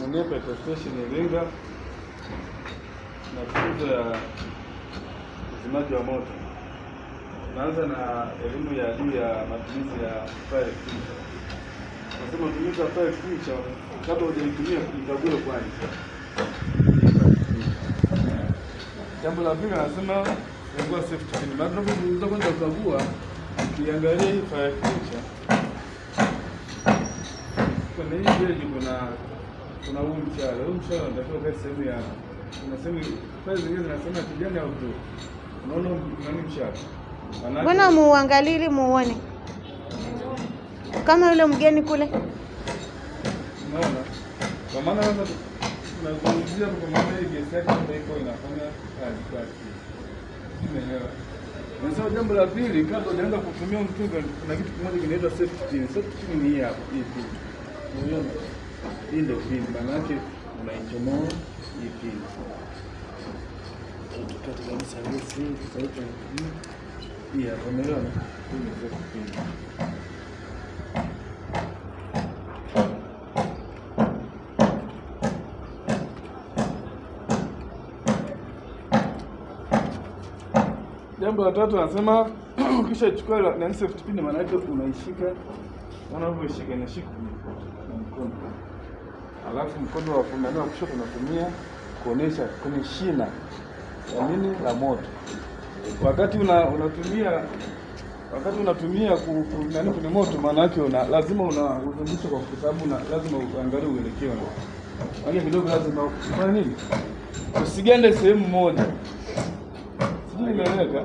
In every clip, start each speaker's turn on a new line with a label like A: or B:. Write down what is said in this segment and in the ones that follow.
A: Mwenyewe petrol station Iringa, mafunzo ya uzimaji wa moto. Naanza na elimu ya juu ya matumizi ya fire extinguisher. Nasema matumizi ya fire extinguisher, kabla hujaitumia ikague kwanza. Jambo la pili nasema kukagua safety pin. Baada ya kuanza kwanza kukagua, ukiangalia hii fire extinguisher kuna hii gauge, kuna huu mshale. Huu mshale unatakiwa kwa sehemu ya, unasema fire zingine zinasema kijani au blue. Unaona nani mshale?
B: Mbona muangalili muone kama yule mgeni kule?
A: Unaona? Kwa maana sasa tunazungumzia kwa maana hii gesi yake ndio iko inafanya kazi kwa hiyo. Umeelewa? Na jambo la pili, kabla hujaanza kutumia mtungi, kuna kitu kimoja kinaitwa safety pin. Safety pin ni hii hapa, hii pin. Unaona? Hii ndio pin, maana yake unaichomoa hii pin. Tukate kabisa gesi, sauti hii hapa, umeona? Hii ni safety pin. Jambo la tatu anasema kisha chukua na safety pin, maana yake unaishika, unavyoishika inashika na mkono. Alafu mkono wa kuume na kushoto unatumia kuonesha kwenye shina ya nini la moto. Wakati unatumia nani kwenye moto, maana yake lazima unazungusha kwa sababu lazima uangalie uelekeo. Maana kidogo lazima ufanye nini? Usigande sehemu moja. Nimeleka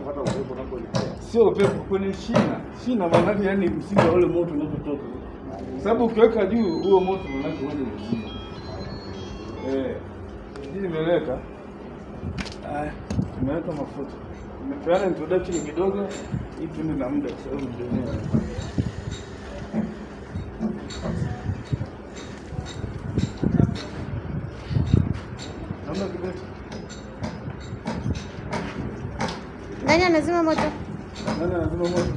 A: sio upepo kwenye shina, maana yake yani msingi wa ule moto unapotoka, sababu ukiweka juu huo moto maana yake wewe mzima. Nimeleka nimeweka mafuta, nimepeana introduction kidogo ili tuende na muda kwa sababu ndio naomba kibeti.
B: Nani anazima moto?
A: Nani anazima moto?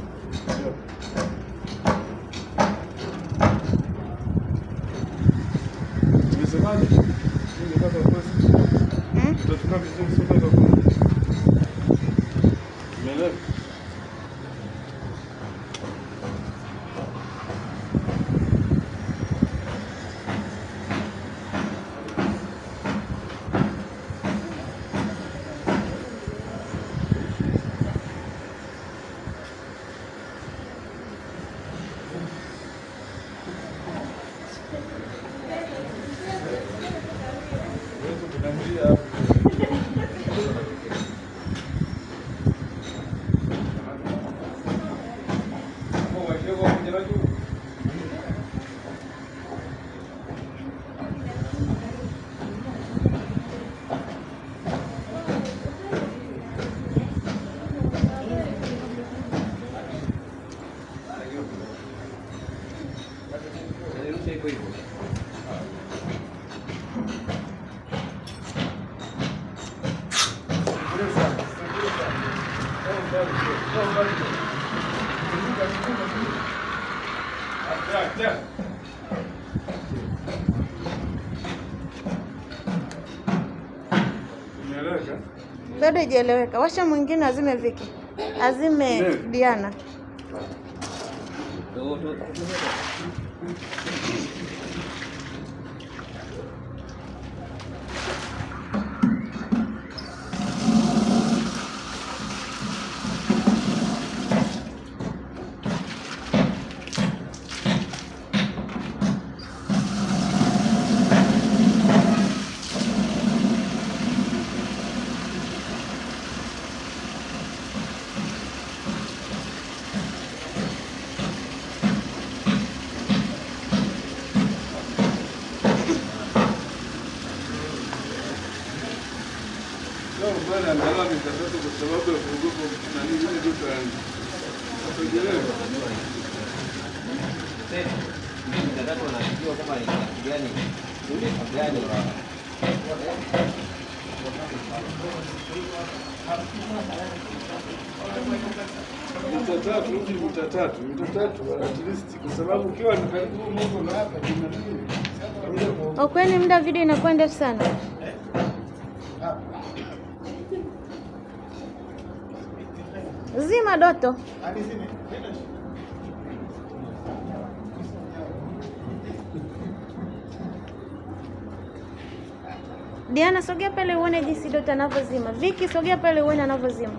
A: Nimesemaje? Nimepata kosi. Tutachukua vizuri sote kwa kundi. Umeelewa?
B: Bado haijaeleweka. Washa mwingine azime Viki. Azime Diana.
A: Bwana angalau mikakati kwa sababu ya kuogopa nani ile ndio tayari. Unaelewa?
C: Sasa mimi mikakati wanajua kama ni kitu gani. Ule gani wa
A: Mita tatu at least, kwa sababu ukiwa ni karibu moto na hapa ni
B: Kwani muda video inakuwa ndefu sana. Zima Doto. Diana, sogea pale uone jinsi Doto anavyozima. Viki, sogea pale uone anavyozima.